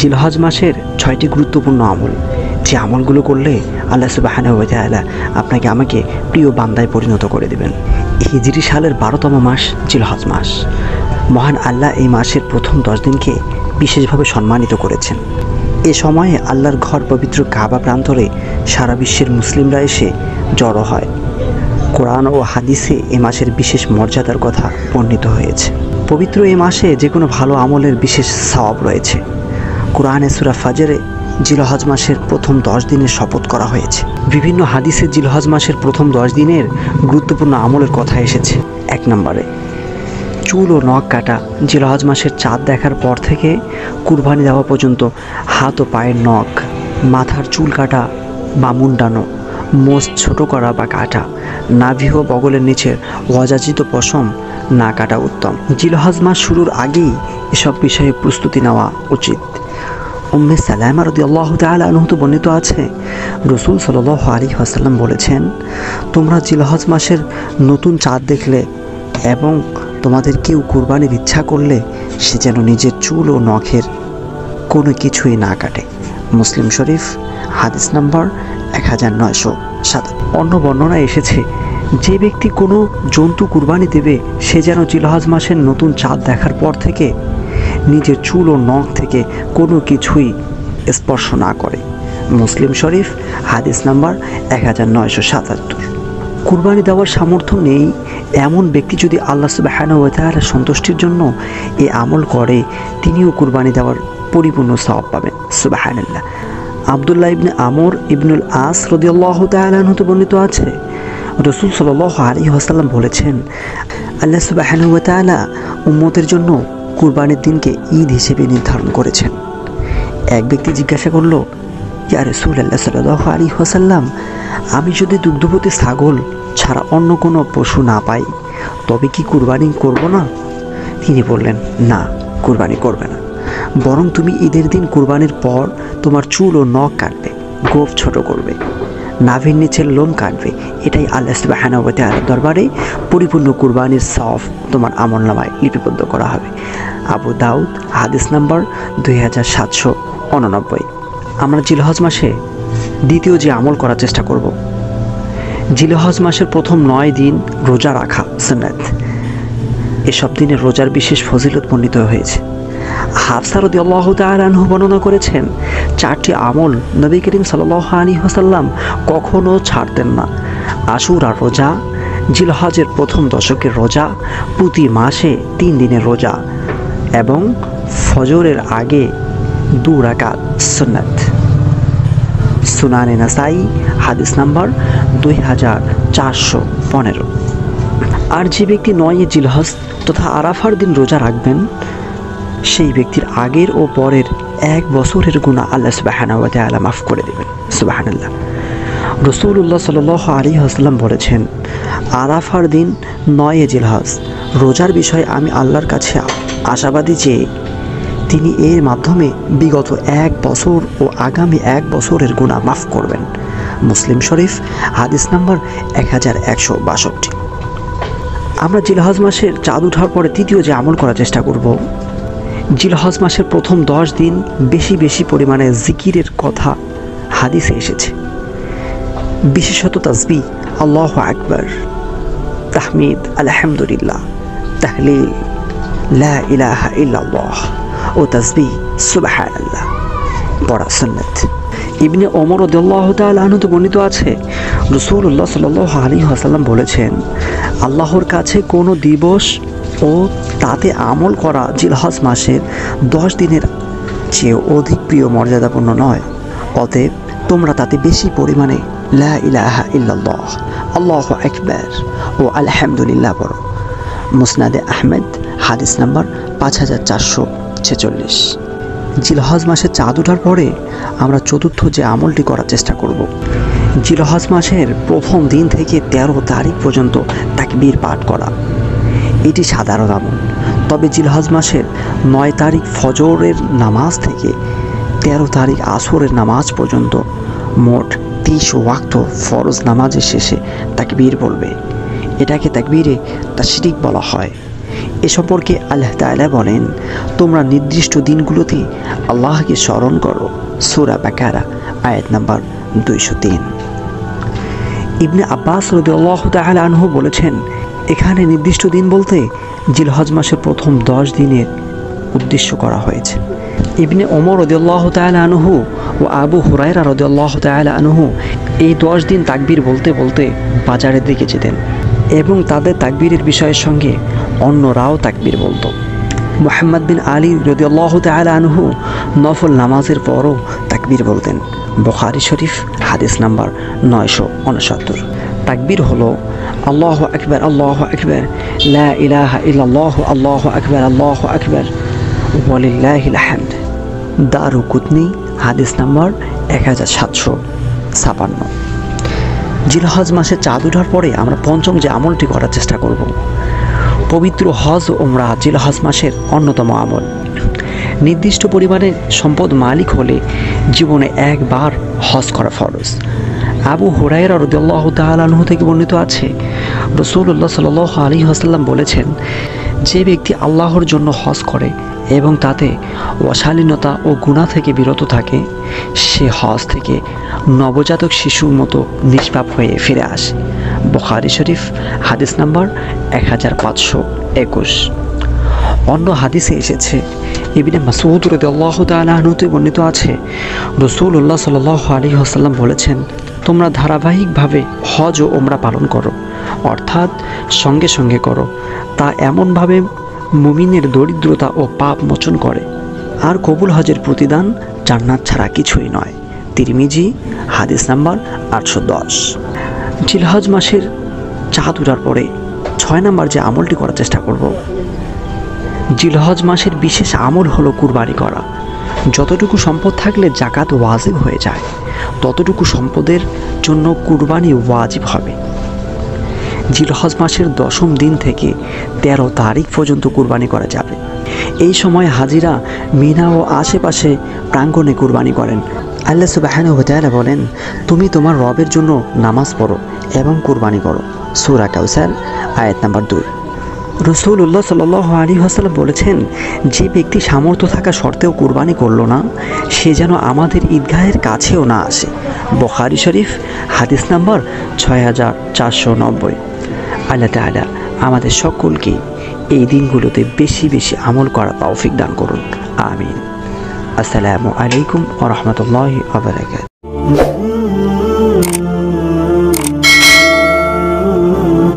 জিলহজ মাসের 6টি গুরুত্বপূর্ণ আমল, যে আমলগুলো করলে আল্লাহ সুবহানাহু ওয়া তাআলা আপনাকে আমাকে প্রিয় বান্দায় পরিণত করে দেবেন। হিজরি সালের 12তম মাস জিলহজ মাস। মহান আল্লাহ এই মাসের প্রথম 10 দিনকে বিশেষভাবে সম্মানিত করেছেন। এ সময়ে আল্লাহর ঘর পবিত্র কাবা প্রান্তরে সারা বিশ্বের মুসলিমরা এসে জড়ো হয়। কোরআন ও হাদিসে এ মাসের বিশেষ মর্যাদার কথা বর্ণিত হয়েছে। পবিত্র এ মাসে যে কোনো ভালো আমলের বিশেষ সওয়াব রয়েছে। কোরআনে সূরা ফাজরে জিলহজ মাসের প্রথম 10 দিনের শপথ করা হয়েছে। বিভিন্ন হাদিসে জিলহজ মাসের প্রথম 10 দিনের গুরুত্বপূর্ণ আমলের কথা এসেছে। 1 নম্বরে চুল ও নখ কাটা। জিলহজ মাসের চাঁদ দেখার পর থেকে কুরবানি দেওয়া পর্যন্ত হাত ও পায়ের নখ, মাথার চুল কাটা বা মুন্ডানো, মোষ ছোট করা বা কাটা, নাভি ও বগলের নিচের অযাচিত পশম না কাটা উত্তম। জিলহজ মাস শুরুর আগেই এসব বিষয়ে প্রস্তুতি নেওয়া উচিত। উম্মে সালামা রাদিয়াল্লাহু তাআলা আনহা বর্ণিত আছে, রাসূল সাল্লাল্লাহু আলাইহি ওয়াসাল্লাম বলেছেন, তোমরা জিলহজ মাসের নতুন চাঁদ দেখলে এবং তোমাদের কেউ কুরবানির ইচ্ছা করলে সে যেন নিজের চুল ও নখের কোনো কিছুই না কাটে। মুসলিম শরীফ, হাদিস নাম্বার 1907। অন্য বর্ণনায় এসেছে, যে ব্যক্তি কোনো জন্তু কুরবানি দেবে সে যেন জিলহজ মাসের নতুন চাঁদ দেখার পর থেকে নিজের চুল ও নখ থেকে কোনো কিছুই স্পর্শ না করে। মুসলিম শরীফ, হাদিস নাম্বার 1977। কুরবানি দেওয়ার সামর্থ্য নেই এমন ব্যক্তি যদি আল্লাহ সুবহানাহু ওয়া তাআলার সন্তুষ্টির জন্য এই আমল করে, তিনিও কুরবানি দেওয়ার পরিপূর্ণ সওয়াব পাবেন। সুবহানাল্লাহ। আব্দুল্লাহ ইবনে আমর ইবনুল আস রাদিয়াল্লাহু তাআলা আনহু বর্ণিত আছে, রাসূল সাল্লাল্লাহু আলাইহি ওয়াসাল্লাম বলেছেন, আল্লাহ সুবহানাহু ওয়া তাআলা উম্মতের জন্য কুরবানির দিনকে ঈদ হিসেবে নির্ধারণ করেছেন। এক ব্যক্তি জিজ্ঞাসা করল, ইয়া রাসূলুল্লাহ সাল্লাল্লাহু আলাইহি ওয়াসাল্লাম, আমি যদি দুগ্ধবতী ছাগল ছাড়া অন্য কোনো পশু না পাই তবে কি কুরবানি করব না? তিনি বললেন, না, কুরবানি করবে না, বরং তুমি ঈদের দিন কুরবানির পর তোমার চুল ও নখ কাটবে, গোঁফ ছোট করবে, নাভির নিচের লোম কাটবে। এটাই আল্লাহ সুবহানাহু ওয়া তাআলার দরবারে পরিপূর্ণ কুরবানির সওয়াব তোমার আমলনামায় লিপিবদ্ধ করা হবে। আবু দাউদ, হাদিস নাম্বার 2789। আমরা জিলহজ মাসে দ্বিতীয় যে আমল করার চেষ্টা করব, জিলহজ মাসের প্রথম 9 দিন রোজা রাখা সুন্নাত। এসব দিনে রোজার বিশেষ ফজিলত বর্ণিত হয়েছে। হাফসা রাদিয়াল্লাহু তাআলা আনহা বর্ণনা করেছেন, 4টি আমল নবী করিম সাল্লাল্লাহু আলাইহি ওয়াসাল্লাম কখনো ছাড়তেন না। আশুরার রোজা, জিলহজের প্রথম দশকের রোজা, প্রতি মাসে 3 দিনের রোজা এবং ফজরের আগে 2 রাকাত সুন্নাত। সুনানে নাসাই, হাদিস নাম্বার 2415। আর যে ব্যক্তি 9 জিলহজ তথা আরাফার দিন রোজা রাখবেন, সেই ব্যক্তির আগের ও পরের 1 বছরের গুনাহ আল্লাহ সুবহানাহু ওয়া তাআলা মাফ করে দেবেন। সুবহানাল্লাহ। রাসূলুল্লাহ সাল্লাল্লাহু আলাইহি ওয়াসাল্লাম বলেছেন, আরাফার দিন 9 জিলহজ রোজার বিষয়ে আমি আল্লাহর কাছে আশাবাদী যে তিনি এর মাধ্যমে বিগত 1 বছর ও আগামী 1 বছরের গুনাহ মাফ করবেন। মুসলিম শরীফ, হাদিস নাম্বার 1162। আমরা জিলহজ মাসের চাঁদ ওঠার পরে তৃতীয় যে আমল করার চেষ্টা করব, জিলহজ মাসের প্রথম 10 দিন বেশি বেশি পরিমাণে জিকিরের কথা হাদিসে এসেছে। বিশেষত তাসবিহ, আল্লাহু আকবার, তাহমিদ, আলহামদুলিল্লাহ, তাহলিল, লা ইলাহা ইল্লাল্লাহ ও তাসবিহ সুবহানাল্লাহ পড়া সুন্নাত। ইবনে ওমর রাদিয়াল্লাহু তাআলা আনহু বর্ণিত আছে, রাসূলুল্লাহ সাল্লাল্লাহু আলাইহি ওয়াসাল্লাম বলেছেন, আল্লাহর কাছে কোনো দিবস ও তাতে আমল করা জিলহজ মাসের 10 দিনের চেয়ে অধিক প্রিয় মর্যাদাপূর্ণ নয়। অতএব তোমরা তাতে বেশি পরিমাণে লা ইলাহা ইল্লাল্লাহ, আল্লাহু আকবার ও আলহামদুলিল্লাহ পড়ো। মুসনাদে আহমেদ, হাদিস নাম্বার 5446। জিলহজ মাসের চাঁদ ওঠার পরে আমরা চতুর্থ যে আমলটি করার চেষ্টা করব, জিলহজ মাসের প্রথম দিন থেকে 13 তারিখ পর্যন্ত তাকবীর পাঠ করা। এটি সাধারণ আমল, তবে জিলহজ মাসের 9 তারিখ ফজরের নামাজ থেকে 13 তারিখ আসরের নামাজ পর্যন্ত মোট 30 ওয়াক্ত ফরজ নামাজের শেষে তাকবীর বলবে। এটাকে তাকবীরে তাশরিক বলা হয়। এ সম্পর্কে আল্লাহ তাআলা বলেন, তোমরা নির্দিষ্ট দিনগুলোতে আল্লাহকে স্মরণ করো। সূরা বাকারা আয়াত নাম্বার 203। ইবনে আব্বাস রাদিয়াল্লাহু তাআলা আনহু বলেছেন, এখানে নির্দিষ্ট দিন বলতে জিলহজ মাসের প্রথম 10 দিনের উদ্দেশ্য করা হয়েছে। ইবনে ওমর রাদিয়াল্লাহু তাআলা আনহু ও আবু হুরায়রা রাদিয়াল্লাহু তাআলা আনহু এই 10 দিন তাকবীর বলতে বলতে বাজারের দিকে যেতেন এবং তাদের তাকবীরের বিষয়ের সঙ্গে অন্যরাও তাকবীর বলতো। মুহাম্মদ বিন আলী রাদিয়াল্লাহু তাআলা আনহু নফল নামাজের পরও তাকবীর বলতেন। বুখারী শরীফ হাদিস নাম্বার 969। তাকবীর হলো আল্লাহু আকবার আল্লাহু আকবার, লা ইলাহা ইল্লাল্লাহ আল্লাহু আকবার আল্লাহু আকবার, ওয়ালিল্লাহিল হামদ। দারুকুতনি হাদিস নাম্বার 1756। জিলহজ মাসে চাঁদ ওঠার পরে আমরা পঞ্চম যে আমলটি করার চেষ্টা করব। পবিত্র হজ ও উমরা জিলহজ মাসের অন্যতম আমল। নির্দিষ্ট পরিমাণে সম্পদ মালিক হলে জীবনে একবার হজ করা ফরজ। আবু হুরায়রা রাদিয়াল্লাহু তাআলা আনহু থেকে বর্ণিত আছে, রাসূলুল্লাহ সাল্লাল্লাহু আলাইহি ওয়াসাল্লাম বলেছেন, যে ব্যক্তি আল্লাহর জন্য হজ করে এবং তাতে অশালীনতা ও গুনাহ থেকে বিরত থাকে, সে হজ থেকে নবজাতক শিশুর মতো নিষ্পাপ হয়ে ফিরে আসে। বুখারী শরীফ হাদিস নাম্বার 1521। অন্য হাদিসে এসেছে, ইবনে মাসউদ রাদিয়াল্লাহু তাআলা আনহু থেকে বর্ণিত আছে, রাসূলুল্লাহ সাল্লাল্লাহু আলাইহি ওয়াসাল্লাম বলেছেন, তোমরা ধারাবাহিকভাবে হজ ও উমরা পালন করো, অর্থাৎ সঙ্গে সঙ্গে করো। তা এমনভাবে মুমিনের দরিদ্রতা ও পাপ মোচন করে। আর কবুল হজের প্রতিদান জান্নাত ছাড়া কিছুই নয়। তিরমিজি হাদিস নাম্বার 810। জিলহজ মাসের চাঁদ ওঠার পরে 6 নম্বর যে আমলটি করার চেষ্টা করব, জিলহজ মাসের বিশেষ আমল হলো কুরবানি করা। যতটুকু সম্পদ থাকলে যাকাত ওয়াজিব হয়ে যায়, ততটুকু সম্পদের জন্য কুরবানি ওয়াজিব হবে। জিলহজ মাসের 10ম দিন থেকে 13 তারিখ পর্যন্ত কুরবানি করা যাবে। এই সময় হাজিরা মিনা ও আশেপাশে প্রাঙ্গণে কুরবানি করেন। আল্লাহ সুবহানাহু ওয়া তাআলা বলেন, তুমি তোমার রবের জন্য নামাজ পড়ো এবং কুরবানি করো। সূরা কাউসার আয়াত নাম্বার 2। রাসূলুল্লাহ সাল্লাল্লাহু আলাইহি ওয়াসাল্লাম বলেছেন, যে ব্যক্তি সামর্থ্য থাকা সত্ত্বেও কুরবানি করলো না, সে যেন আমাদের ঈদগাহের কাছেও না আসে। বুখারী শরীফ হাদিস নাম্বার 6490। আল্লাহ তাআলা আমাদের সকলকে এই দিনগুলোতে বেশি বেশি আমল করা তৌফিক দান করুন। আমিন। আসসালামু আলাইকুম ওয়া রাহমাতুল্লাহি ওয়া বারাকাতুহু।